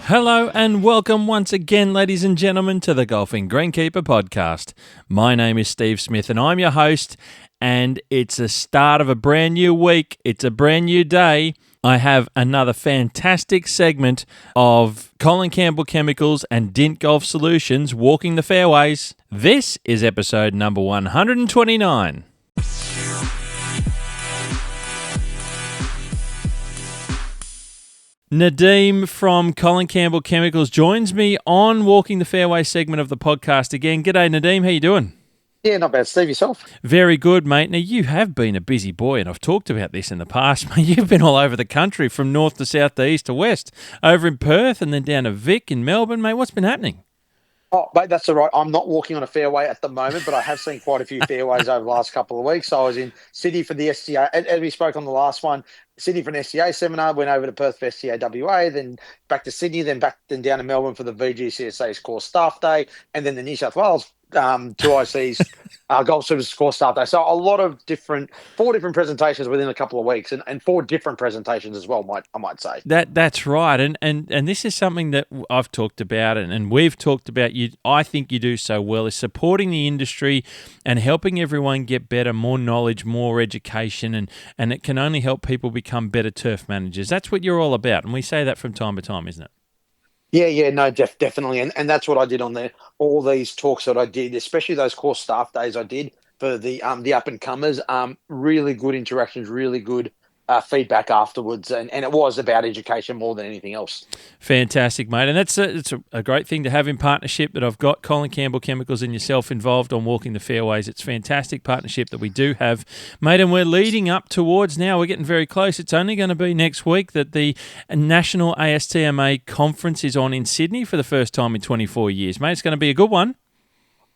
Hello and welcome once again, ladies and gentlemen, to the Golfing Greenkeeper podcast. My name is Steve Smith and I'm your host, and it's the start of a brand new week. It's a brand new day. I have another fantastic segment of Colin Campbell Chemicals and Dint Golf Solutions walking the fairways. This is episode number 129. Nadeem from Colin Campbell Chemicals joins me on Walking the Fairway segment of the podcast again. G'day, Nadeem. How you doing? Yeah, not bad. Steve, yourself? Very good, mate. Now, you have been a busy boy, and I've talked about this in the past, mate. You've been all over the country from north to south to east to west, over in Perth and then down to Vic in Melbourne, mate. What's been happening? Oh, mate, that's all right. I'm not walking on a fairway at the moment, but I have seen quite a few fairways over the last couple of weeks. So I was in Sydney for the SCA, as we spoke on the last one, Sydney for an SCA seminar, went over to Perth for SCA WA, then back to Sydney, then down to Melbourne for the VGCSA's Core Staff Day, and then the New South Wales 2IC's Golf Services Core Staff Day. So a lot of four different presentations within a couple of weeks, and four different presentations as well, I might say. That's right, and this is something that I've talked about and we've talked about. I think you do so well is supporting the industry and helping everyone get better, more knowledge, more education, and it can only help people become better turf managers. That's what you're all about, and we say that from time to time, isn't it? Yeah, no, definitely, and that's what I did on all these talks that I did, especially those core staff days I did for the up and comers. Really good interactions, really good feedback afterwards, and it was about education more than anything else. Fantastic, mate, and it's a great thing to have in partnership that I've got Colin Campbell Chemicals and yourself involved on Walking the Fairways. It's a fantastic partnership that we do have, mate, and we're leading up towards now. We're getting very close. It's only going to be next week that the National ASTMA conference is on in Sydney for the first time in 24 years, mate. It's going to be a good one.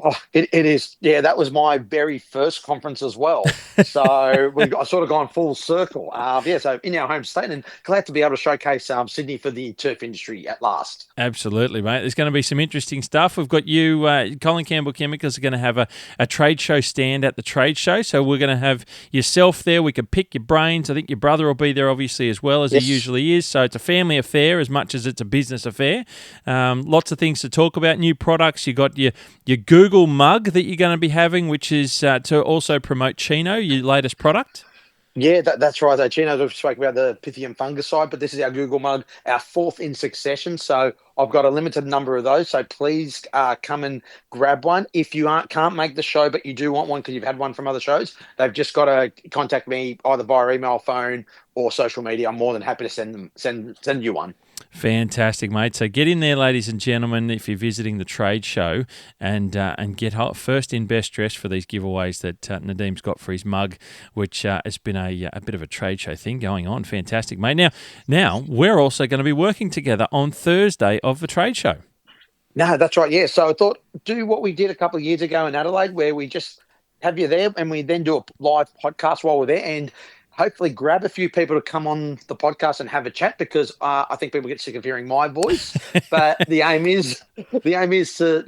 Oh, it is. Yeah, that was my very first conference as well. So we've sort of gone full circle. So in our home state, and glad to be able to showcase Sydney for the turf industry at last. Absolutely, mate. There's going to be some interesting stuff. We've got you, Colin Campbell Chemicals are going to have a trade show stand at the trade show. So we're going to have yourself there. We can pick your brains. I think your brother will be there, obviously, as well as He usually is. So it's a family affair as much as it's a business affair. Lots of things to talk about, new products. You got your Google mug that you're going to be having, which is to also promote Chino, your latest product. Yeah, that's right. Chino, we've spoken about the Pythium fungicide, but this is our Google mug, our fourth in succession. So I've got a limited number of those. So please come and grab one. If you can't make the show, but you do want one because you've had one from other shows, they've just got to contact me either via email, phone, or social media. I'm more than happy to send you one. Fantastic, mate. So get in there, ladies and gentlemen, if you're visiting the trade show, and get first in best dressed for these giveaways that Nadeem's got for his mug, which has been a bit of a trade show thing going on. Fantastic, mate. Now we're also going to be working together on Thursday of the trade show. No, that's right. Yeah. So I thought do what we did a couple of years ago in Adelaide, where we just have you there and we then do a live podcast while we're there, and hopefully grab a few people to come on the podcast and have a chat, because I think people get sick of hearing my voice. But the aim is to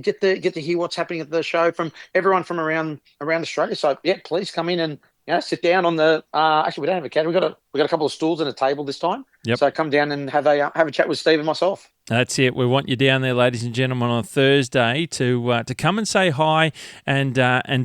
get to hear what's happening at the show from everyone from around Australia. So yeah, please come in and sit down on the. Actually, we don't have a cat. We got a couple of stools and a table this time. Yep. So come down and have a chat with Steve and myself. That's it. We want you down there, ladies and gentlemen, on Thursday to come and say hi and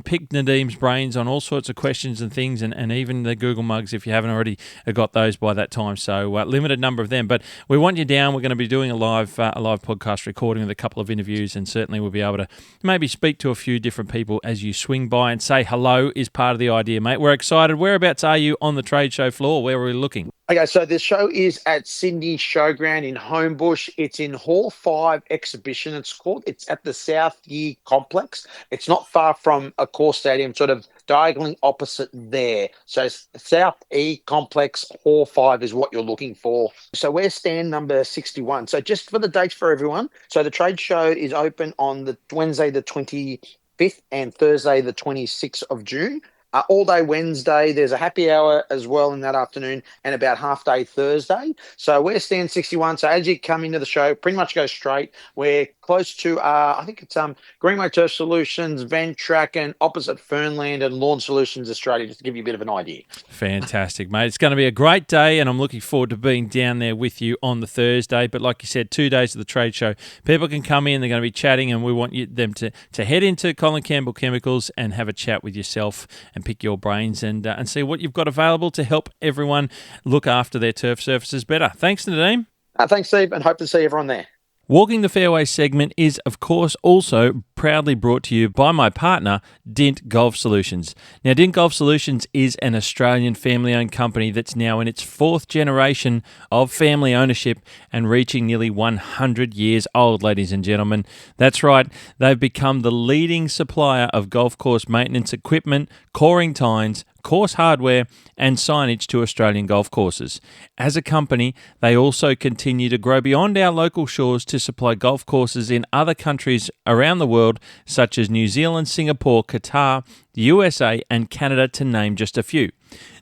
pick Nadeem's brains on all sorts of questions and things, and even the Google mugs if you haven't already got those by that time. So limited number of them, but we want you down. We're going to be doing a live podcast recording with a couple of interviews, and certainly we'll be able to maybe speak to a few different people as you swing by and say hello is part of the idea, mate. We're excited. Whereabouts are you on the trade show floor? Where are we looking? Okay, so the show is at Sydney Showground in Homebush. It's in Hall 5 Exhibition, it's called. It's at the South Year Complex. It's not far from a core stadium, sort of diagonally opposite there. So South E Complex, Hall 5 is what you're looking for. So we're stand number 61. So just for the dates for everyone, so the trade show is open on the Wednesday the 25th and Thursday the 26th of June. all day Wednesday. There's a happy hour as well in that afternoon, and about half day Thursday. So we're Stand 61. So as you come into the show, pretty much go straight. We're close to, I think it's Greenway Turf Solutions, Ventrac, and opposite Fernland and Lawn Solutions Australia, just to give you a bit of an idea. Fantastic, mate. It's going to be a great day, and I'm looking forward to being down there with you on the Thursday. But like you said, 2 days of the trade show. People can come in, they're going to be chatting, and we want them to head into Colin Campbell Chemicals and have a chat with yourself and pick your brains and see what you've got available to help everyone look after their turf surfaces better. Thanks, Nadeem. Thanks, Steve, and hope to see everyone there. Walking the Fairway segment is, of course, also proudly brought to you by my partner, Dint Golf Solutions. Now, Dint Golf Solutions is an Australian family-owned company that's now in its fourth generation of family ownership and reaching nearly 100 years old, ladies and gentlemen. That's right, they've become the leading supplier of golf course maintenance equipment, coring tines, course hardware and signage to Australian golf courses. As a company, they also continue to grow beyond our local shores to supply golf courses in other countries around the world, such as New Zealand, Singapore, Qatar, the USA and Canada, to name just a few.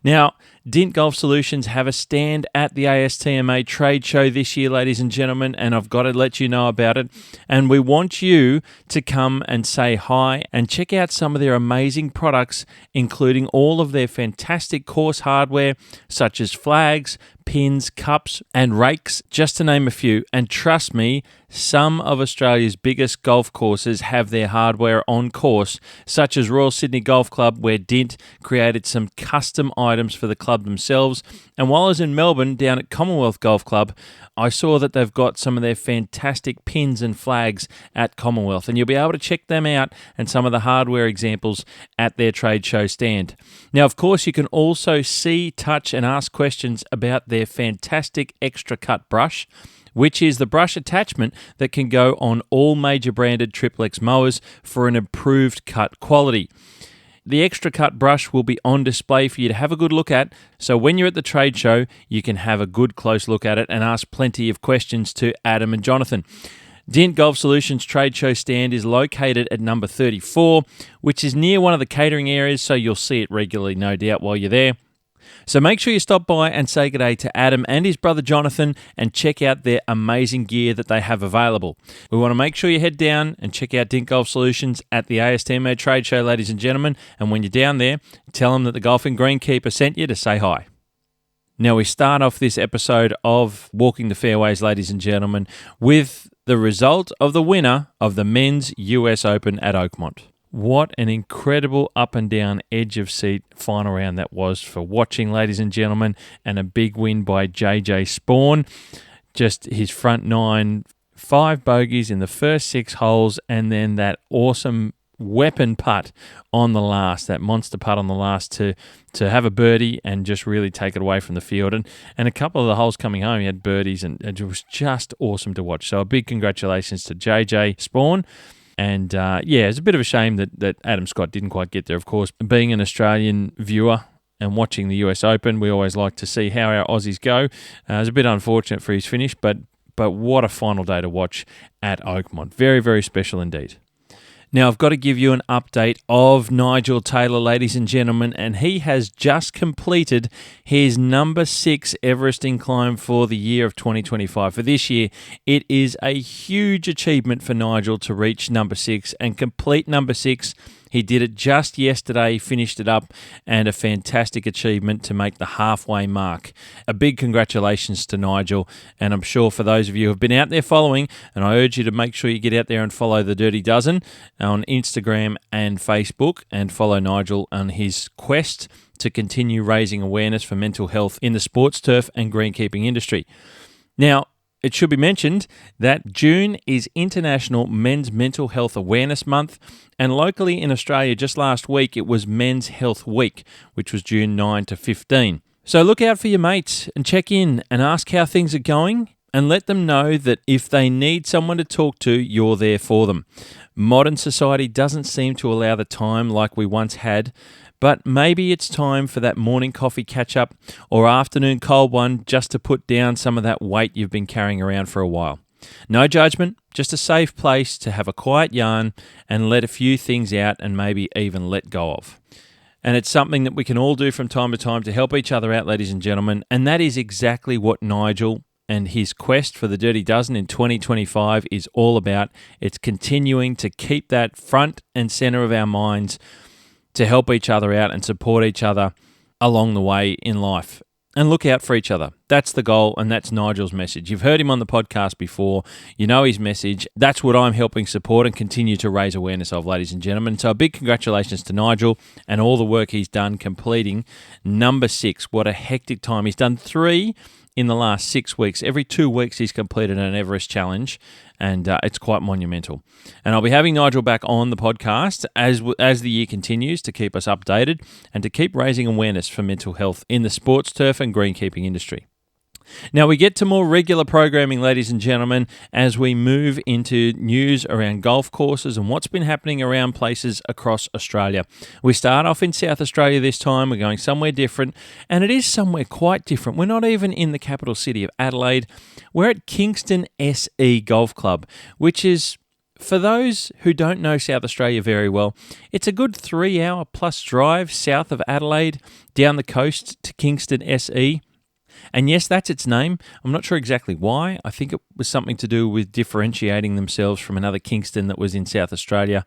Now, Dint Golf Solutions have a stand at the ASTMA trade show this year, ladies and gentlemen, and I've got to let you know about it. And we want you to come and say hi and check out some of their amazing products, including all of their fantastic course hardware, such as flags, pins, cups, and rakes, just to name a few. And trust me, some of Australia's biggest golf courses have their hardware on course, such as Royal Sydney Golf Club, where Dint created some custom items for the club themselves. And while I was in Melbourne, down at Commonwealth Golf Club, I saw that they've got some of their fantastic pins and flags at Commonwealth, and you'll be able to check them out and some of the hardware examples at their trade show stand. Now, of course, you can also see, touch, and ask questions about their fantastic Extra Cut brush, which is the brush attachment that can go on all major branded Triplex mowers for an improved cut quality. The Extra Cut brush will be on display for you to have a good look at, so when you're at the trade show, you can have a good close look at it and ask plenty of questions to Adam and Jonathan. Dint Golf Solutions trade show stand is located at number 34, which is near one of the catering areas, so you'll see it regularly, no doubt, while you're there. So make sure you stop by and say good day to Adam and his brother Jonathan and check out their amazing gear that they have available. We want to make sure you head down and check out Dint Golf Solutions at the ASTMA trade show, ladies and gentlemen. And when you're down there, tell them that the Golfing Greenkeeper sent you to say hi. Now we start off this episode of Walking the Fairways, ladies and gentlemen, with the result of the winner of the Men's US Open at Oakmont. What an incredible up and down edge of seat final round that was for watching, ladies and gentlemen, and a big win by JJ Spaun. Just his front nine, 5 bogeys in the first 6 holes, and then that awesome weapon putt on the last, that monster putt on the last to have a birdie and just really take it away from the field. And a couple of the holes coming home, he had birdies, and it was just awesome to watch. So a big congratulations to JJ Spaun. And it's a bit of a shame that Adam Scott didn't quite get there. Of course, being an Australian viewer and watching the US Open, we always like to see how our Aussies go. It was a bit unfortunate for his finish, but what a final day to watch at Oakmont. Very, very special indeed. Now, I've got to give you an update of Nigel Taylor, ladies and gentlemen, and he has just completed his number 6 Everesting climb for the year of 2025. For this year, it is a huge achievement for Nigel to reach number 6 and complete number 6. He did it just yesterday, finished it up, and a fantastic achievement to make the halfway mark. A big congratulations to Nigel, and I'm sure for those of you who have been out there following, and I urge you to make sure you get out there and follow the Dirty Dozen on Instagram and Facebook, and follow Nigel on his quest to continue raising awareness for mental health in the sports turf and greenkeeping industry. Now, it should be mentioned that June is International Men's Mental Health Awareness Month, and locally in Australia just last week it was Men's Health Week, which was June 9 to 15. So look out for your mates and check in and ask how things are going, and let them know that if they need someone to talk to, you're there for them. Modern society doesn't seem to allow the time like we once had, but maybe it's time for that morning coffee catch-up or afternoon cold one just to put down some of that weight you've been carrying around for a while. No judgment, just a safe place to have a quiet yarn and let a few things out and maybe even let go of. And it's something that we can all do from time to time to help each other out, ladies and gentlemen. And that is exactly what Nigel and his quest for the Dirty Dozen in 2025 is all about. It's continuing to keep that front and center of our minds to help each other out and support each other along the way in life. And look out for each other. That's the goal, and that's Nigel's message. You've heard him on the podcast before. You know his message. That's what I'm helping support and continue to raise awareness of, ladies and gentlemen. So a big congratulations to Nigel and all the work he's done completing number 6. What a hectic time. He's done 3 in the last 6 weeks. Every 2 weeks he's completed an Everest challenge, and it's quite monumental. And I'll be having Nigel back on the podcast as the year continues to keep us updated and to keep raising awareness for mental health in the sports, turf and greenkeeping industry. Now we get to more regular programming, ladies and gentlemen, as we move into news around golf courses and what's been happening around places across Australia. We start off in South Australia this time. We're going somewhere different, and it is somewhere quite different. We're not even in the capital city of Adelaide. We're at Kingston SE Golf Club, which is, for those who don't know South Australia very well, it's a good 3-hour plus drive south of Adelaide down the coast to Kingston SE. And yes, that's its name. I'm not sure exactly why. I think it was something to do with differentiating themselves from another Kingston that was in South Australia.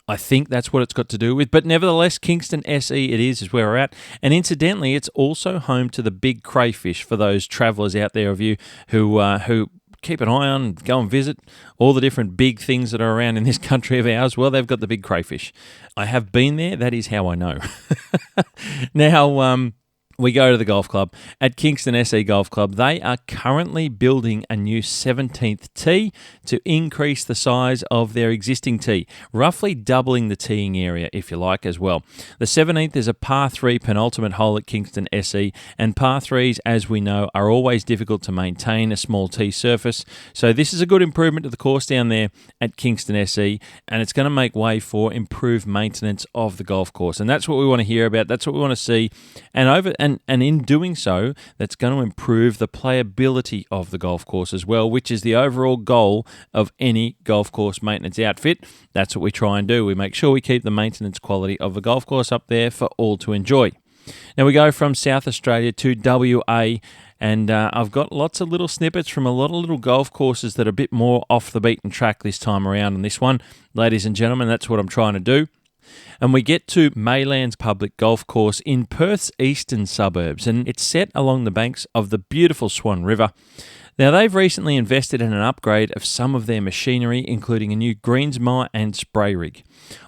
I think that's what it's got to do with. But nevertheless, Kingston SE it is where we're at. And incidentally, it's also home to the Big Crayfish for those travellers out there of you who keep an eye on, go and visit all the different big things that are around in this country of ours. Well, they've got the Big Crayfish. I have been there. That is how I know. Now, we go to the golf club at Kingston SE Golf Club. They are currently building a new 17th tee to increase the size of their existing tee, roughly doubling the teeing area, if you like, as well. The 17th is a par 3 penultimate hole at Kingston SE, and par 3s, as we know, are always difficult to maintain a small tee surface. So this is a good improvement to the course down there at Kingston SE, and it's going to make way for improved maintenance of the golf course. And that's what we want to hear about. That's what we want to see. And in doing so, that's going to improve the playability of the golf course as well, which is the overall goal of any golf course maintenance outfit. That's what we try and do. We make sure we keep the maintenance quality of the golf course up there for all to enjoy. Now we go from South Australia to WA, and I've got lots of little snippets from a lot of little golf courses that are a bit more off the beaten track this time around. And this one, ladies and gentlemen, that's what I'm trying to do. And we get to Maylands Public Golf Course in Perth's eastern suburbs, and it's set along the banks of the beautiful Swan River. Now, they've recently invested in an upgrade of some of their machinery, including a new greensmower and spray rig.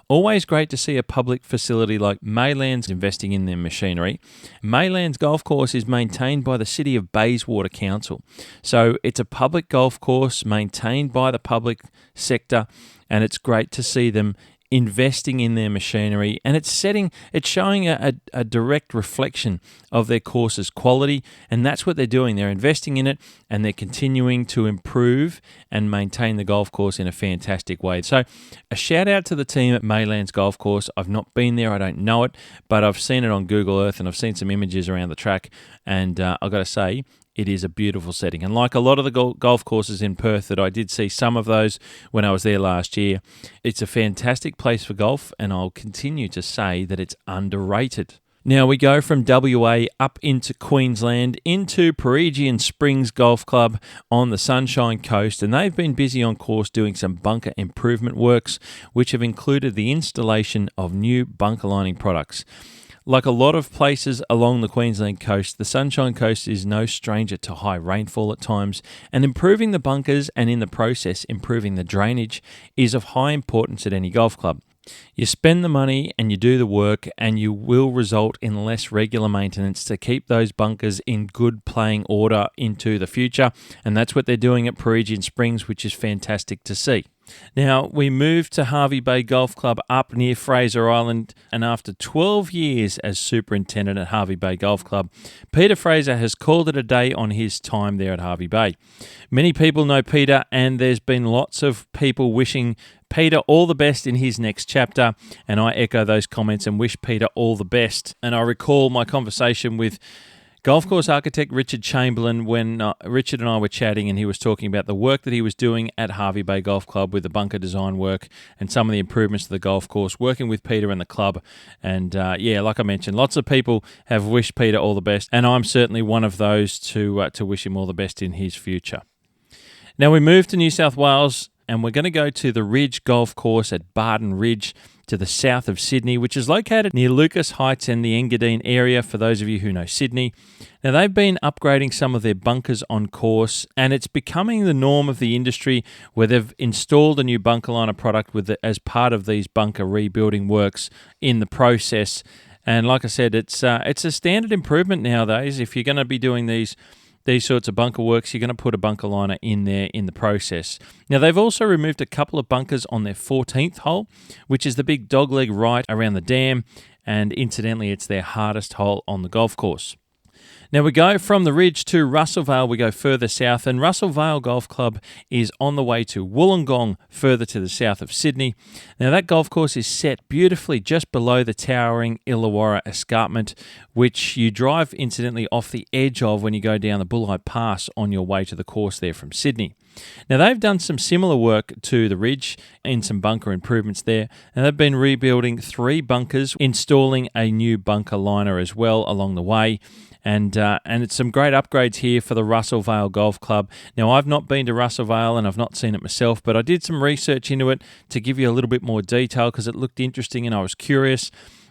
Always great to see a public facility like Maylands investing in their machinery. Maylands Golf Course is maintained by the City of Bayswater Council. So it's a public golf course maintained by the public sector, and it's great to see them investing in their machinery, and it's showing a direct reflection of their course's quality, and that's what they're doing. They're investing in it, and they're continuing to improve and maintain the golf course in a fantastic way. So a shout out to the team at Maylands Golf Course. I've not been there, I don't know it, but I've seen it on Google Earth, and I've seen some images around the track, and I've got to say, it is a beautiful setting. And like a lot of the golf courses in Perth that I did see some of those when I was there last year, it's a fantastic place for golf, and I'll continue to say that it's underrated. Now we go from WA up into Queensland, into Peregian Springs Golf Club on the Sunshine Coast, and they've been busy on course doing some bunker improvement works, which have included the installation of new bunker lining products. Like a lot of places along the Queensland coast, the Sunshine Coast is no stranger to high rainfall at times, and improving the bunkers and in the process improving the drainage is of high importance at any golf club. You spend the money and you do the work, and you will result in less regular maintenance to keep those bunkers in good playing order into the future, and that's what they're doing at Peregian Springs, which is fantastic to see. Now, we moved to Hervey Bay Golf Club up near Fraser Island, and after 12 years as superintendent at Hervey Bay Golf Club, Peter Fraser has called it a day on his time there at Hervey Bay. Many people know Peter, and there's been lots of people wishing Peter all the best in his next chapter, and I echo those comments and wish Peter all the best. And I recall my conversation with Golf course architect Richard Chamberlain, when Richard and I were chatting, and he was talking about the work that he was doing at Hervey Bay Golf Club with the bunker design work and some of the improvements to the golf course, working with Peter and the club. And like I mentioned, lots of people have wished Peter all the best, and I'm certainly one of those to wish him all the best in his future. Now we move to New South Wales, and we're going to go to the Ridge Golf Course at Barton Ridge, to the south of Sydney, which is located near Lucas Heights and the Engadine area, for those of you who know Sydney. Now, they've been upgrading some of their bunkers on course, and it's becoming the norm of the industry where they've installed a new bunker liner product as part of these bunker rebuilding works in the process. And like I said, it's a standard improvement nowadays. If you're going to be doing these sorts of bunker works, you're going to put a bunker liner in there in the process. Now, they've also removed a couple of bunkers on their 14th hole, which is the big dogleg right around the dam, and incidentally, it's their hardest hole on the golf course. Now we go from the Ridge to Russell Vale, we go further south, and Russell Vale Golf Club is on the way to Wollongong, further to the south of Sydney. Now that golf course is set beautifully just below the towering Illawarra Escarpment, which you drive incidentally off the edge of when you go down the Bulli Pass on your way to the course there from Sydney. Now, they've done some similar work to the Ridge in some bunker improvements there, and they've been rebuilding 3 bunkers, installing a new bunker liner as well along the way. And it's some great upgrades here for the Russell Vale Golf Club. Now, I've not been to Russell Vale and I've not seen it myself, but I did some research into it to give you a little bit more detail because it looked interesting and I was curious.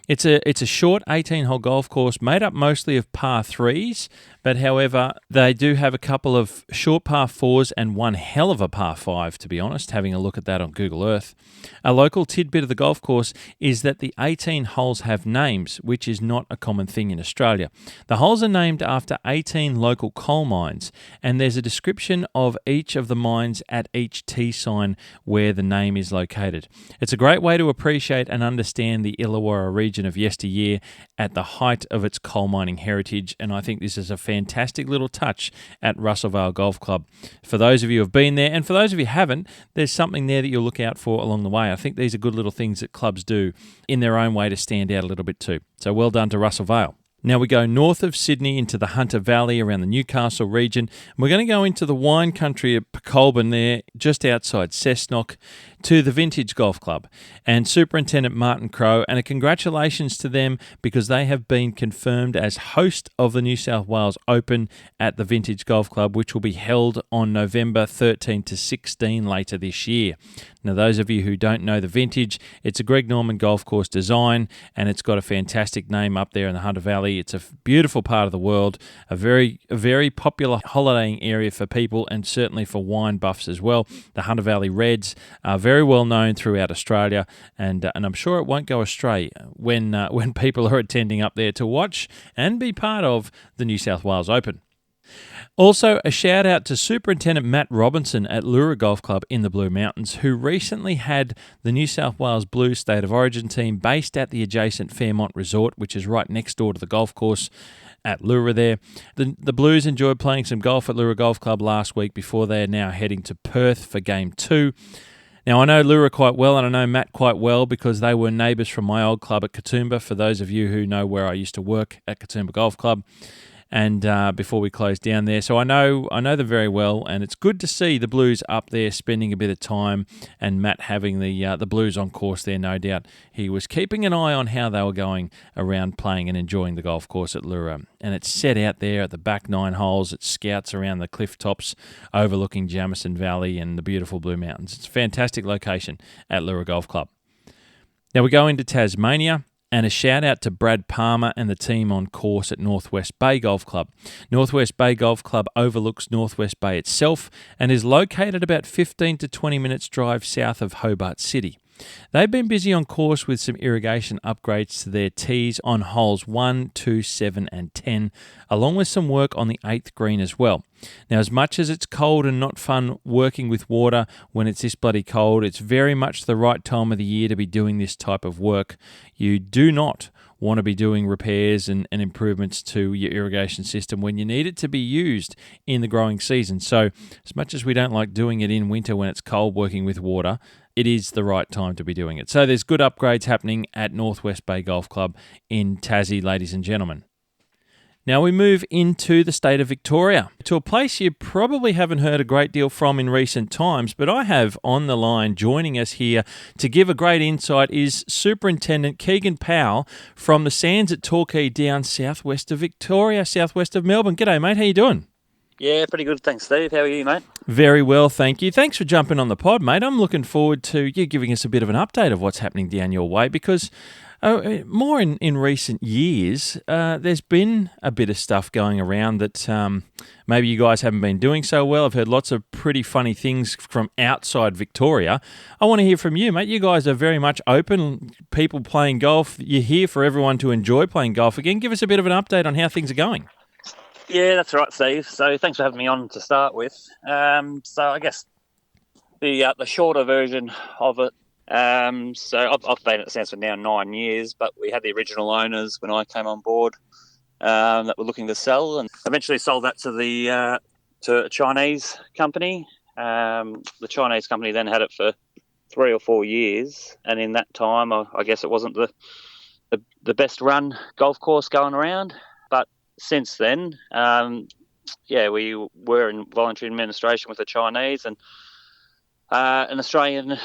It's a short 18-hole golf course made up mostly of par 3s, but however, they do have a couple of short par 4s and one hell of a par 5, to be honest, having a look at that on Google Earth. A local tidbit of the golf course is that the 18 holes have names, which is not a common thing in Australia. The holes are named after 18 local coal mines, and there's a description of each of the mines at each T sign where the name is located. It's a great way to appreciate and understand the Illawarra region of yesteryear at the height of its coal mining heritage, and I think this is a fantastic little touch at Russell Vale Golf Club. For those of you who have been there, and for those of you who haven't, there's something there that you'll look out for along the way. I think these are good little things that clubs do in their own way to stand out a little bit too. So well done to Russell Vale. Now we go north of Sydney into the Hunter Valley around the Newcastle region. And we're going to go into the wine country of Pecolbin there, just outside Cessnock, to the Vintage Golf Club and Superintendent Martin Crowe, and a congratulations to them because they have been confirmed as host of the New South Wales Open at the Vintage Golf Club, which will be held on November 13 to 16 later this year. Now, those of you who don't know the Vintage, it's a Greg Norman golf course design, and it's got a fantastic name up there in the Hunter Valley. It's a beautiful part of the world, a very popular holidaying area for people, and certainly for wine buffs as well. The Hunter Valley Reds are very well known throughout Australia, and I'm sure it won't go astray when people are attending up there to watch and be part of the New South Wales Open. Also, a shout out to Superintendent Matt Robinson at Lura Golf Club in the Blue Mountains, who recently had the New South Wales Blues State of Origin team based at the adjacent Fairmont Resort, which is right next door to the golf course at Lura there. The Blues enjoyed playing some golf at Lura Golf Club last week before they are now heading to Perth for Game 2. Now, I know Lura quite well, and I know Matt quite well because they were neighbours from my old club at Katoomba, for those of you who know where I used to work at Katoomba Golf Club, and before we closed down there. So I know them very well, and it's good to see the Blues up there spending a bit of time, and Matt having the Blues on course there, no doubt. He was keeping an eye on how they were going around playing and enjoying the golf course at Lura. And it's set out there at the back 9 holes. It scouts around the cliff tops overlooking Jamison Valley and the beautiful Blue Mountains. It's a fantastic location at Lura Golf Club. Now we go into Tasmania. And a shout out to Brad Palmer and the team on course at Northwest Bay Golf Club. Northwest Bay Golf Club overlooks Northwest Bay itself and is located about 15 to 20 minutes drive south of Hobart City. They've been busy on course with some irrigation upgrades to their tees on holes 1, 2, 7 and 10, along with some work on the 8th green as well. Now, as much as it's cold and not fun working with water when it's this bloody cold, it's very much the right time of the year to be doing this type of work. You do not want to be doing repairs and improvements to your irrigation system when you need it to be used in the growing season. So, as much as we don't like doing it in winter when it's cold working with water, it is the right time to be doing it. So there's good upgrades happening at Northwest Bay Golf Club in Tassie, ladies and gentlemen. Now we move into the state of Victoria, to a place you probably haven't heard a great deal from in recent times, but I have on the line joining us here to give a great insight is Superintendent Keegan Powell from the Sands at Torquay down southwest of Victoria, southwest of Melbourne. G'day, mate. How you doing? Yeah, pretty good. Thanks, Steve. How are you, mate? Very well, thank you. Thanks for jumping on the pod, mate. I'm looking forward to you giving us a bit of an update of what's happening down your way because more in recent years, there's been a bit of stuff going around that maybe you guys haven't been doing so well. I've heard lots of pretty funny things from outside Victoria. I want to hear from you, mate. You guys are very much open, people playing golf. You're here for everyone to enjoy playing golf again. Give us a bit of an update on how things are going. Yeah, that's right, Steve. So thanks for having me on to start with. So I guess the shorter version of it. So I've been at the Sands for now 9 years, but we had the original owners when I came on board that were looking to sell, and eventually sold that to a Chinese company. The Chinese company then had it for 3 or 4 years, and in that time, I guess it wasn't the best run golf course going around. But since then, we were in voluntary administration with the Chinese, and an Australian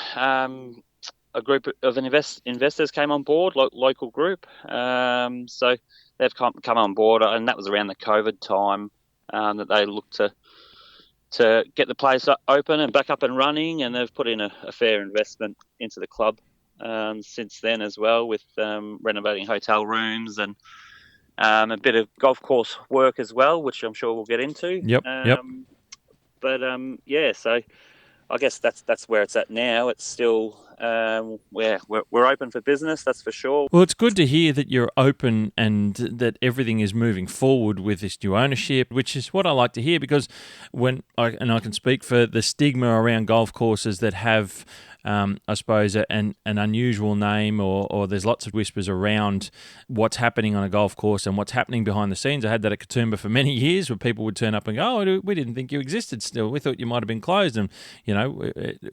a group of investors came on board, local group. So they've come on board, and that was around the COVID time that they looked to get the place open and back up and running, and they've put in a fair investment into the club since then as well, with renovating hotel rooms and a bit of golf course work as well, which I'm sure we'll get into. Yep. But so I guess that's where it's at now. It's still we're open for business, that's for sure. Well, it's good to hear that you're open and that everything is moving forward with this new ownership, which is what I like to hear, because I can speak for the stigma around golf courses that have I suppose, an unusual name, or there's lots of whispers around what's happening on a golf course and what's happening behind the scenes. I had that at Katoomba for many years, where people would turn up and go, "Oh, we didn't think you existed still. We thought you might have been closed." And,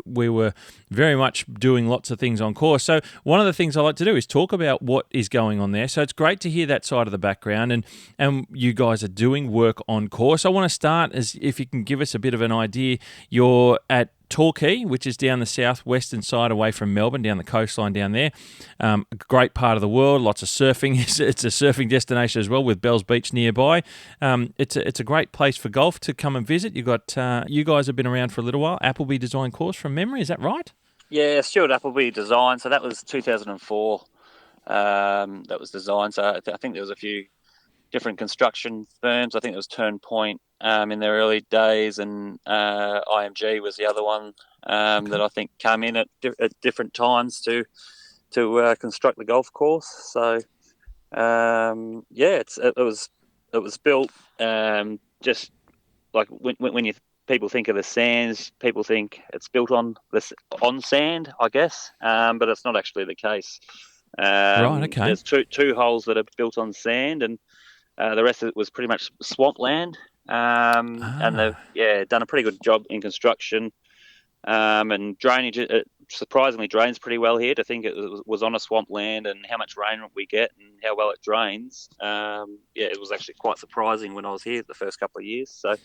we were very much doing lots of things on course. So one of the things I like to do is talk about what is going on there. So it's great to hear that side of the background, and you guys are doing work on course. I want to start as if you can give us a bit of an idea. You're at Torquay, which is down the southwestern side away from Melbourne, down the coastline down there. A great part of the world, lots of surfing. It's a surfing destination as well, with Bells Beach nearby. It's a great place for golf to come and visit. You guys have been around for a little while. Appleby Design Course from memory, is that right? Yeah, Stuart Appleby Design. So that was 2004. That was designed. So I think there was a few different construction firms. I think it was Turn Point in their early days, and IMG was the other one that I think came in at different times to construct the golf course. So it was built just like when people think of the Sands, people think it's built on sand, I guess, but it's not actually the case. Right. Okay. There's two holes that are built on sand, and the rest of it was pretty much swampland. And they've done a pretty good job in construction, and drainage. It surprisingly drains pretty well here. To think it was on a swampland, and how much rain we get and how well it drains. It was actually quite surprising when I was here the first couple of years. So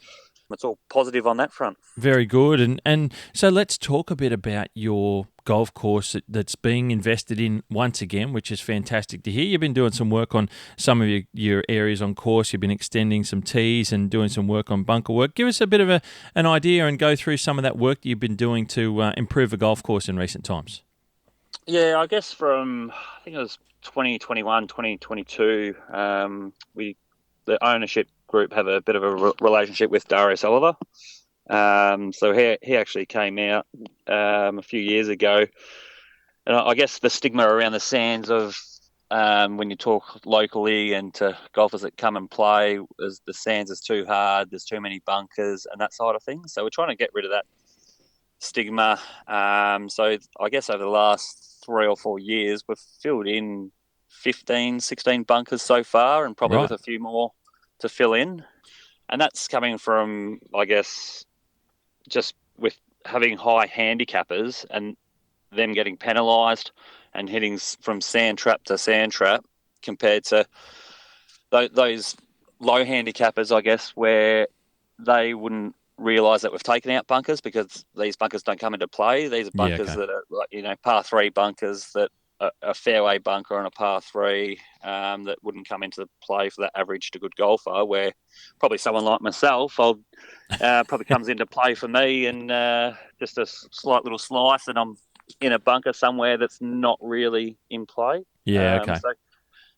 it's all positive on that front. Very good. And so let's talk a bit about your golf course that's being invested in once again, which is fantastic to hear. You've been doing some work on some of your areas on course. You've been extending some tees and doing some work on bunker work. Give us a bit of an idea and go through some of that work that you've been doing to improve the golf course in recent times. Yeah, I guess I think it was 2021, 2022, the ownership group have a bit of a relationship with Darius Oliver. So he actually came out a few years ago, and I guess the stigma around the Sands of when you talk locally and to golfers that come and play, is the Sands is too hard, there's too many bunkers and that side of things. So we're trying to get rid of that stigma. So I guess over the last 3 or 4 years, we've filled in 15, 16 bunkers so far, and probably with a few more to fill in. And that's coming from, I guess, just with having high handicappers and them getting penalised and hitting from sand trap to sand trap, compared to those low handicappers, I guess, where they wouldn't realise that we've taken out bunkers because these bunkers don't come into play. These are bunkers that are like, par 3 bunkers that a fairway bunker on a par 3 that wouldn't come into play for that average to good golfer, where probably someone like myself probably comes into play for me and just a slight little slice and I'm in a bunker somewhere that's not really in play. Yeah, okay. So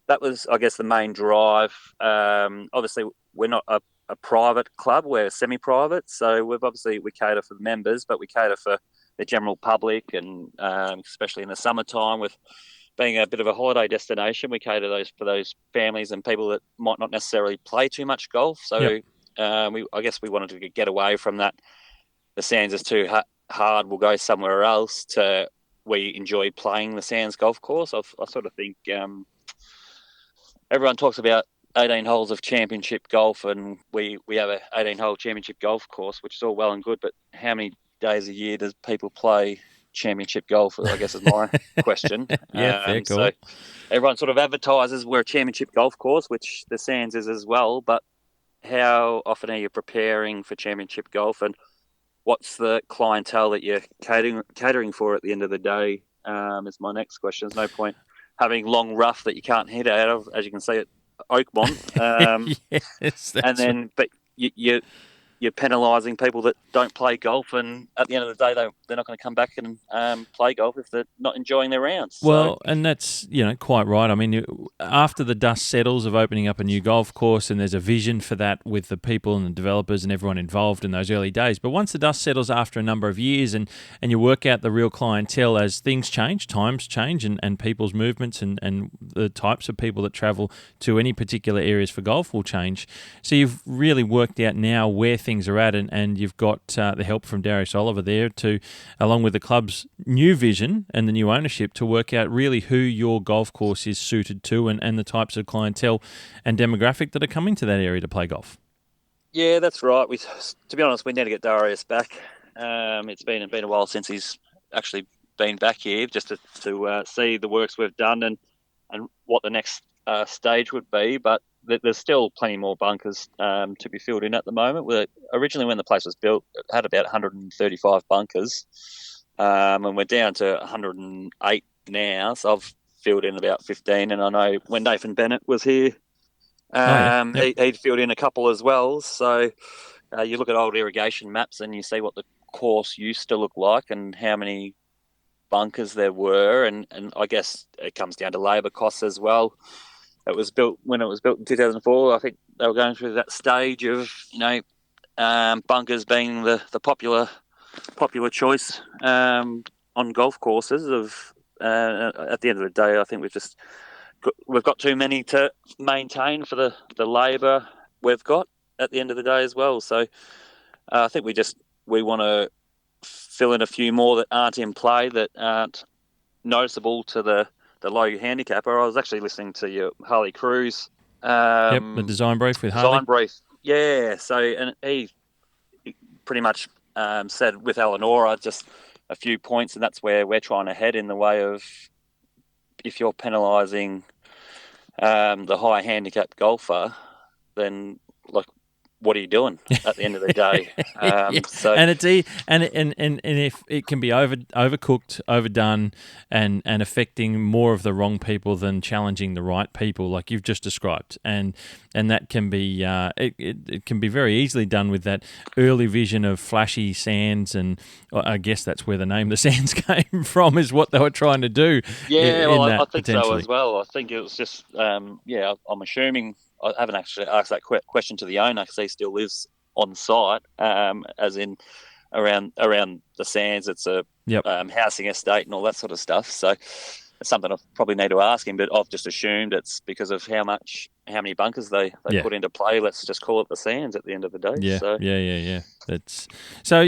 that was, I guess, the main drive. Obviously, we're not a private club, we're semi-private, so we cater for the members, but we cater for the general public, and especially in the summertime, with being a bit of a holiday destination, we cater for those families and people that might not necessarily play too much golf. So I guess we wanted to get away from that. The Sands is too hard, we'll go somewhere else. To we enjoy playing the Sands golf course. I sort of think everyone talks about 18 holes of championship golf, and we have a 18-hole championship golf course, which is all well and good, but how many days a year does people play championship golf, I guess is my question. Fair cool. So everyone sort of advertises we're a championship golf course, which the Sands is as well, but how often are you preparing for championship golf, and what's the clientele that you're catering for at the end of the day, is my next question. There's no point having long rough that you can't hit out of, as you can see at Oakmont. Yes, and then, right. But you're penalising people that don't play golf, and at the end of the day, they're not going to come back and play golf if they're not enjoying their rounds. Well, and that's quite right. I mean, after the dust settles of opening up a new golf course, and there's a vision for that with the people and the developers and everyone involved in those early days. But once the dust settles after a number of years, and you work out the real clientele as things change, times change, and people's movements and the types of people that travel to any particular areas for golf will change. So you've really worked out now where things are at, and you've got the help from Darius Oliver there to, along with the club's new vision and the new ownership, to work out really who your golf course is suited to, and the types of clientele and demographic that are coming to that area to play golf. Yeah, that's right. To be honest, we need to get Darius back. It's been a while since he's actually been back here, just to see the works we've done and what the next stage would be, but there's still plenty more bunkers to be filled in at the moment. Originally, when the place was built, it had about 135 bunkers, and we're down to 108 now. So I've filled in about 15, and I know when Nathan Bennett was here, he'd filled in a couple as well. So you look at old irrigation maps and you see what the course used to look like and how many bunkers there were, and I guess it comes down to labour costs as well. It was built when it was built in 2004. I think they were going through that stage of bunkers being the popular choice on golf courses. At the end of the day, I think we've got too many to maintain for the labour we've got at the end of the day as well. So I think we want to fill in a few more that aren't in play, that aren't noticeable to the low handicapper. I was actually listening to your Harley Cruz. The design brief with Harley. Design brief, yeah. So, and he pretty much said with Eleonora just a few points, and that's where we're trying to head, in the way of, if you're penalising the high handicap golfer, then what are you doing at the end of the day? So, and if it can be overcooked, overdone, and affecting more of the wrong people than challenging the right people, like you've just described, and that can be it can be very easily done with that early vision of flashy Sands, and I guess that's where the name the Sands came from, is what they were trying to do. Yeah, I think so as well. I think it was just I'm assuming. I haven't actually asked that question to the owner, because he still lives on site, as in around the Sands. It's a housing estate and all that sort of stuff. So it's something I probably need to ask him, but I've just assumed it's because of how many bunkers they put into play. Let's just call it the Sands at the end of the day. Yeah. That's so.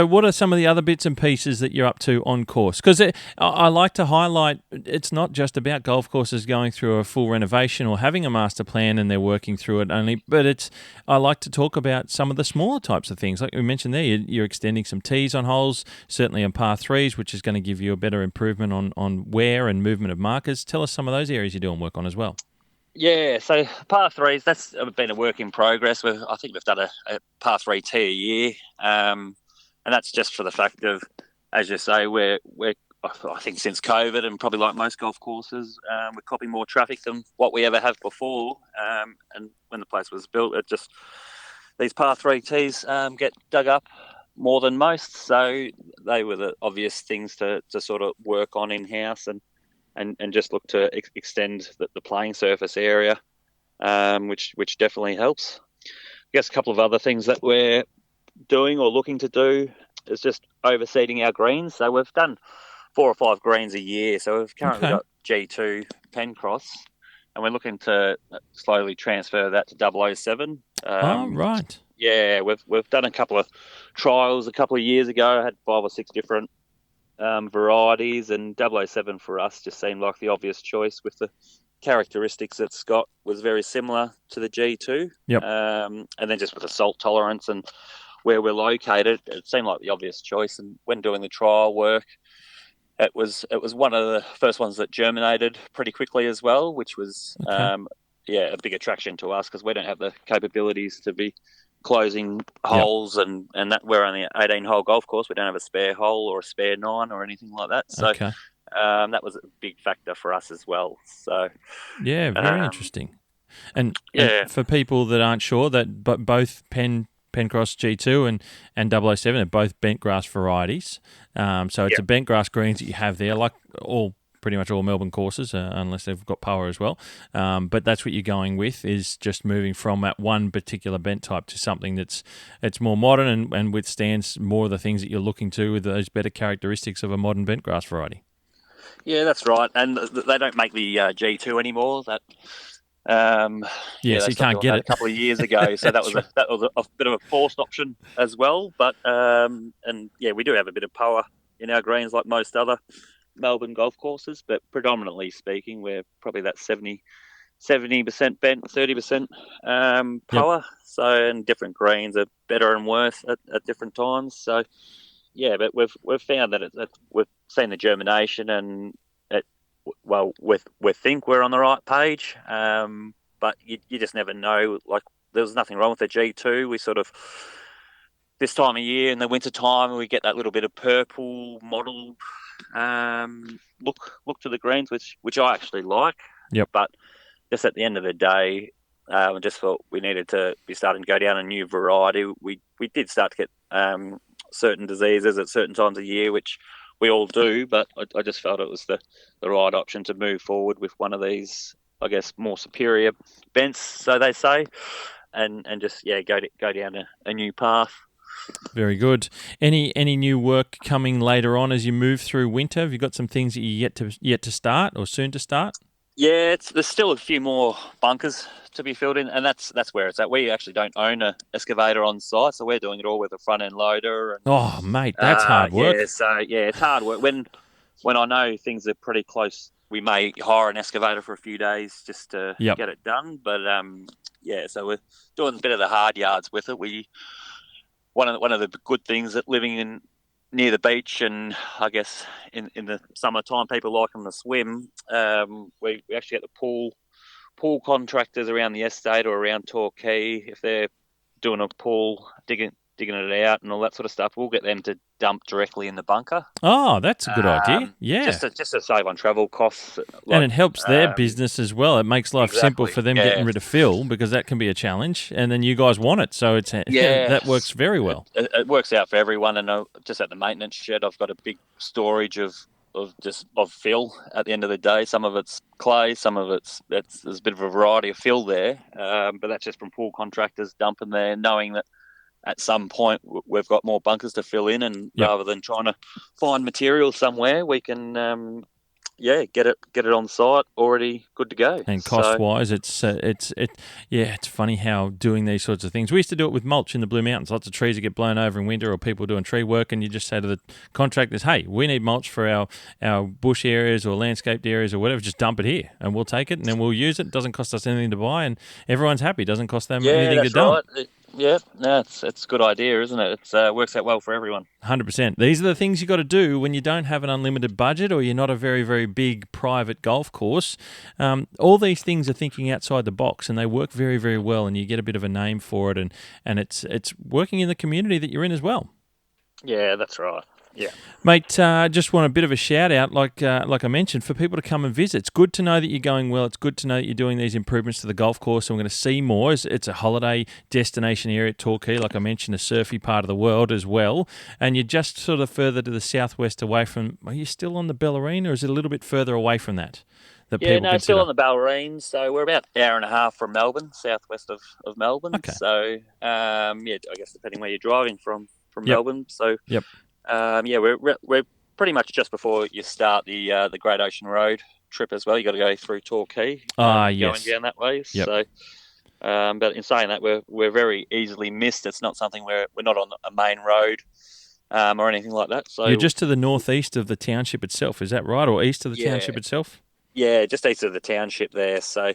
What are some of the other bits and pieces that you're up to on course? Because I like to highlight, it's not just about golf courses going through a full renovation or having a master plan and they're working through it only, but I like to talk about some of the smaller types of things. Like we mentioned there, you're extending some tees on holes, certainly on par 3s, which is going to give you a better improvement on wear and movement of markers. Tell us some of those areas you're doing work on as well. Yeah, so par threes, that's been a work in progress. I think we've done a par 3T a year, and that's just for the fact of, as you say, we're I think since COVID, and probably like most golf courses, we're copying more traffic than what we ever have before. And when the place was built, it just these par 3Ts get dug up more than most, so they were the obvious things to sort of work on in house and just look to extend the playing surface area, which definitely helps. I guess a couple of other things that we're doing or looking to do is just overseeding our greens. So we've done 4 or 5 greens a year. So we've currently got G2 Pencross, and we're looking to slowly transfer that to 007. Right. Yeah, we've done a couple of trials a couple of years ago. I had 5 or 6 different varieties, and 007 for us just seemed like the obvious choice with the characteristics it's got was very similar to the G2. Yep. And then just with the salt tolerance and where we're located, it seemed like the obvious choice. And when doing the trial work, it was one of the first ones that germinated pretty quickly as well, which was a big attraction to us because we don't have the capabilities to be closing holes and that we're only an 18-hole golf course. We don't have a spare hole or a spare 9 or anything like that. So that was a big factor for us as well. So yeah, very interesting. And for people that aren't sure, that both Pencross G2 and 007 are both bent grass varieties. So it's a bent grass greens that you have there, like pretty much all Melbourne courses, unless they've got power as well. But that's what you're going with, is just moving from that one particular bent type to something it's more modern and withstands more of the things that you're looking to with those better characteristics of a modern bent grass variety. Yeah, that's right. And they don't make the G2 anymore. That so you can't get it. A couple of years ago, so that was a bit of a forced option as well. But we do have a bit of power in our greens like most other Melbourne golf courses, but predominantly speaking, we're probably that 70% bent, 30% power. Yep. So, and different greens are better and worse at different times. So, yeah, but we've found that we've seen the germination, and we think we're on the right page. But you just never know. Like, there was nothing wrong with the G2. We sort of this time of year in the winter time, we get that little bit of purple mottled look to the greens, which I actually like. Yep. But just at the end of the day, I just thought we needed to be starting to go down a new variety. We did start to get certain diseases at certain times of year, which we all do, but I just felt it was the right option to move forward with one of these, I guess, more superior bents, so they say, and just go down a new path. Very good. Any new work coming later on as you move through winter? Have you got some things that you yet to start or soon to start? Yeah, there's still a few more bunkers to be filled in, and that's where it's at. We actually don't own an excavator on site, so we're doing it all with a front end loader. And, oh, mate, that's hard work. Yeah, so it's hard work. When I know things are pretty close, we may hire an excavator for a few days just to get it done. But so we're doing a bit of the hard yards with it. One of the good things that living near the beach, and I guess in the summertime people like them to swim, we actually get the pool contractors around the estate or around Torquay, if they're doing a pool, digging it out and all that sort of stuff, we'll get them to dump directly in the bunker. Oh, that's a good idea. Yeah. Just to save on travel costs. And it helps their business as well. It makes life simple for them getting rid of fill, because that can be a challenge. And then you guys want it. So that works very well. It works out for everyone. And just at the maintenance shed, I've got a big storage of fill at the end of the day. Some of it's clay, some of there's a bit of a variety of fill there. But that's just from pool contractors dumping there, knowing that at some point we've got more bunkers to fill in, and rather than trying to find material somewhere, we can get it on site already good to go. And cost wise, it's funny how doing these sorts of things. We used to do it with mulch in the Blue Mountains. Lots of trees that get blown over in winter, or people doing tree work, and you just say to the contractors, "Hey, we need mulch for our bush areas or landscaped areas or whatever. Just dump it here, and we'll take it, and then we'll use it. It doesn't cost us anything to buy, and everyone's happy. It doesn't cost them anything to dump." Right. Yeah, no, it's a good idea, isn't it? It works out well for everyone. 100%. These are the things you've got to do when you don't have an unlimited budget or you're not a very, very big private golf course. All these things are thinking outside the box, and they work very, very well, and you get a bit of a name for it, and it's working in the community that you're in as well. Yeah, that's right. Yeah, Mate, just want a bit of a shout out, like I mentioned, for people to come and visit. It's good to know that you're going well. It's good to know that you're doing these improvements to the golf course. And we're going to see more. It's a holiday destination area at Torquay, like I mentioned, a surfy part of the world as well. And you're just sort of further to the southwest away from. Are you still on the Bellarine, or is it a little bit further away from that? Yeah, no, still on the Bellarine. So we're about an hour and a half from Melbourne, southwest of Melbourne. Okay. So, I guess depending where you're driving from Melbourne. So, yep. We're pretty much just before you start the Great Ocean Road trip as well. You got to go through Torquay. Yes. Going down that way. Yep. So, but in saying that, we're very easily missed. It's not something we're not on a main road. Or anything like that. So you're just to the northeast of the township itself, is that right? Or east of the township itself? Yeah, just east of the township there. So,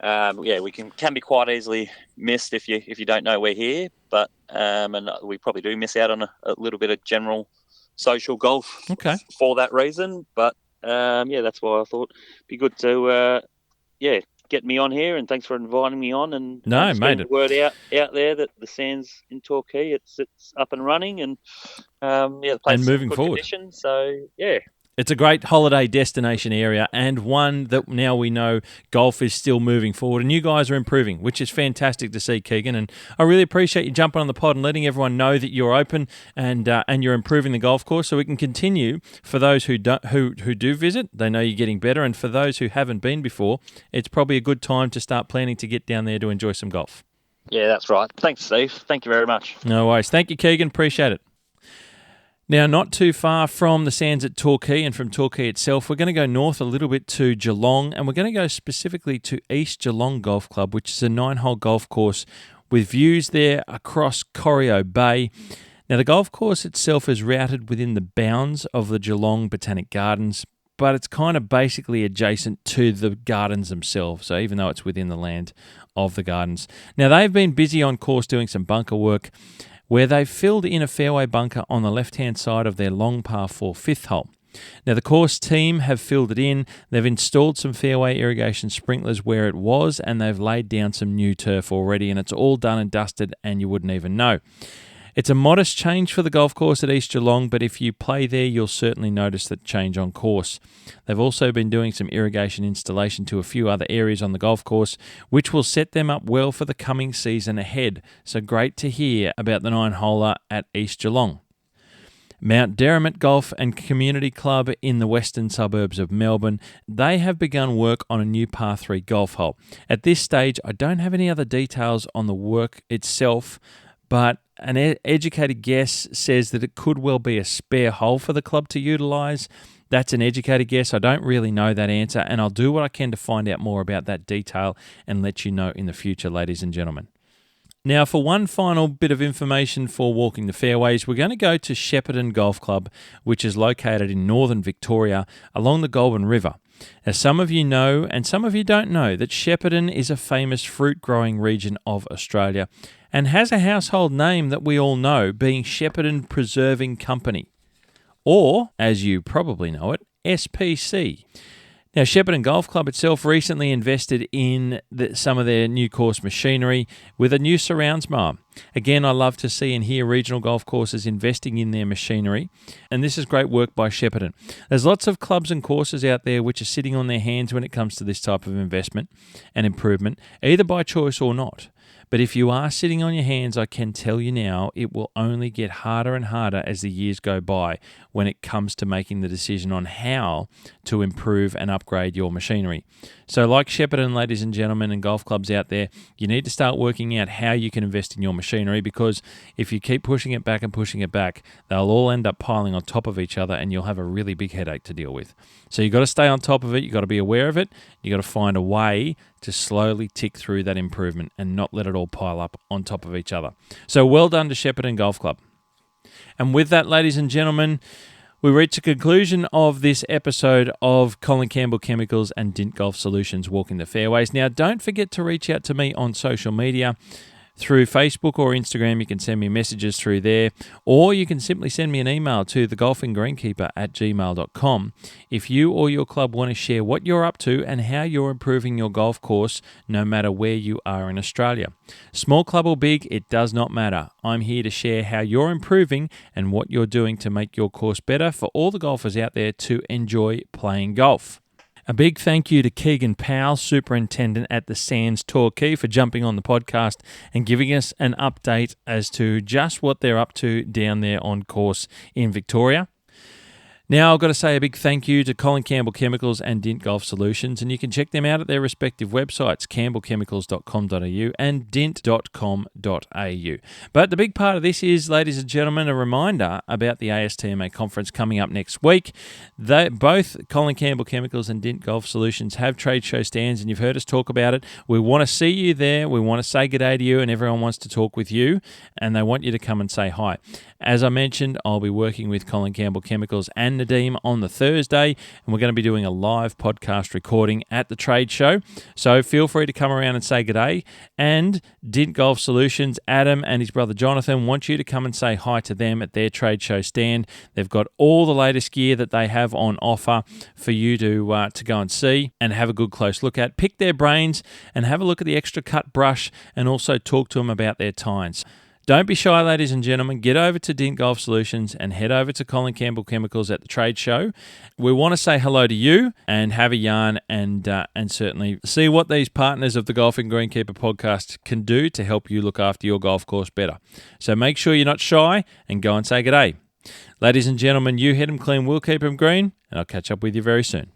we can be quite easily missed if you don't know we're here. But and we probably do miss out on a little bit of general social golf. Okay. For that reason. But that's why I thought it'd be good to get me on here, and thanks for inviting me on. And mate, the word out there that the Sands in Torquay it's up and running, and the place and moving good forward. Condition, so yeah. It's a great holiday destination area, and one that now we know golf is still moving forward, and you guys are improving, which is fantastic to see, Keegan. And I really appreciate you jumping on the pod and letting everyone know that you're open and you're improving the golf course, so we can continue. For those who do visit, they know you're getting better, and for those who haven't been before, it's probably a good time to start planning to get down there to enjoy some golf. Yeah, that's right. Thanks, Steve. Thank you very much. No worries. Thank you, Keegan. Appreciate it. Now, not too far from the Sands at Torquay and from Torquay itself, we're going to go north a little bit to Geelong, and we're going to go specifically to East Geelong Golf Club, which is a 9-hole golf course with views there across Corio Bay. Now, the golf course itself is routed within the bounds of the Geelong Botanic Gardens, but it's kind of basically adjacent to the gardens themselves, so even though it's within the land of the gardens. Now, they've been busy on course doing some bunker work, where they've filled in a fairway bunker on the left-hand side of their long par 4 fifth hole. Now, the course team have filled it in, they've installed some fairway irrigation sprinklers where it was, and they've laid down some new turf already, and it's all done and dusted, and you wouldn't even know. It's a modest change for the golf course at East Geelong, but if you play there, you'll certainly notice that change on course. They've also been doing some irrigation installation to a few other areas on the golf course, which will set them up well for the coming season ahead. So great to hear about the 9-holer at East Geelong. Mount Derrimut Golf and Community Club in the western suburbs of Melbourne, they have begun work on a new par 3 golf hole. At this stage, I don't have any other details on the work itself, but an educated guess says that it could well be a spare hole for the club to utilise. That's an educated guess. I don't really know that answer, and I'll do what I can to find out more about that detail and let you know in the future, ladies and gentlemen. Now, for one final bit of information for walking the fairways, we're going to go to Shepparton Golf Club, which is located in northern Victoria along the Goulburn River. Now, some of you know and some of you don't know that Shepparton is a famous fruit-growing region of Australia and has a household name that we all know, being Shepparton Preserving Company, or, as you probably know it, SPC. Now, Shepparton Golf Club itself recently invested in some of their new course machinery with a new surrounds mower. Again, I love to see and hear regional golf courses investing in their machinery, and this is great work by Shepparton. There's lots of clubs and courses out there which are sitting on their hands when it comes to this type of investment and improvement, either by choice or not. But if you are sitting on your hands, I can tell you now, it will only get harder and harder as the years go by when it comes to making the decision on how to improve and upgrade your machinery. So like Shepparton, ladies and gentlemen, and golf clubs out there, you need to start working out how you can invest in your machinery, because if you keep pushing it back and pushing it back, they'll all end up piling on top of each other and you'll have a really big headache to deal with. So you've got to stay on top of it, you've got to be aware of it, you've got to find a way to slowly tick through that improvement and not let it all pile up on top of each other. So well done to Shepparton Golf Club. And with that, ladies and gentlemen, we reach a conclusion of this episode of Colin Campbell Chemicals and Dint Golf Solutions Walking the Fairways. Now, don't forget to reach out to me on social media. through Facebook or Instagram. You can send me messages through there, or you can simply send me an email to thegolfinggreenkeeper@gmail.com if you or your club want to share what you're up to and how you're improving your golf course, no matter where you are in Australia. Small club or big, it does not matter. I'm here to share how you're improving and what you're doing to make your course better for all the golfers out there to enjoy playing golf. A big thank you to Keegan Powell, Superintendent at the Sands Torquay, for jumping on the podcast and giving us an update as to just what they're up to down there on course in Victoria. Now, I've got to say a big thank you to Colin Campbell Chemicals and Dint Golf Solutions, and you can check them out at their respective websites, campbellchemicals.com.au and dint.com.au. But the big part of this is, ladies and gentlemen, a reminder about the ASTMA conference coming up next week. Both Colin Campbell Chemicals and Dint Golf Solutions have trade show stands, and you've heard us talk about it. We want to see you there. We want to say good day to you, and everyone wants to talk with you, and they want you to come and say hi. As I mentioned, I'll be working with Colin Campbell Chemicals and Nadeem on the Thursday, and we're going to be doing a live podcast recording at the trade show. So feel free to come around and say good day. And Dint Golf Solutions, Adam and his brother Jonathan want you to come and say hi to them at their trade show stand. They've got all the latest gear that they have on offer for you to go and see and have a good close look at. Pick their brains and have a look at the extra cut brush, and also talk to them about their tines. Don't be shy, ladies and gentlemen. Get over to Dint Golf Solutions and head over to Colin Campbell Chemicals at the trade show. We want to say hello to you and have a yarn and certainly see what these partners of the Golfing Greenkeeper podcast can do to help you look after your golf course better. So make sure you're not shy and go and say good day. Ladies and gentlemen, you hit them clean, we'll keep them green, and I'll catch up with you very soon.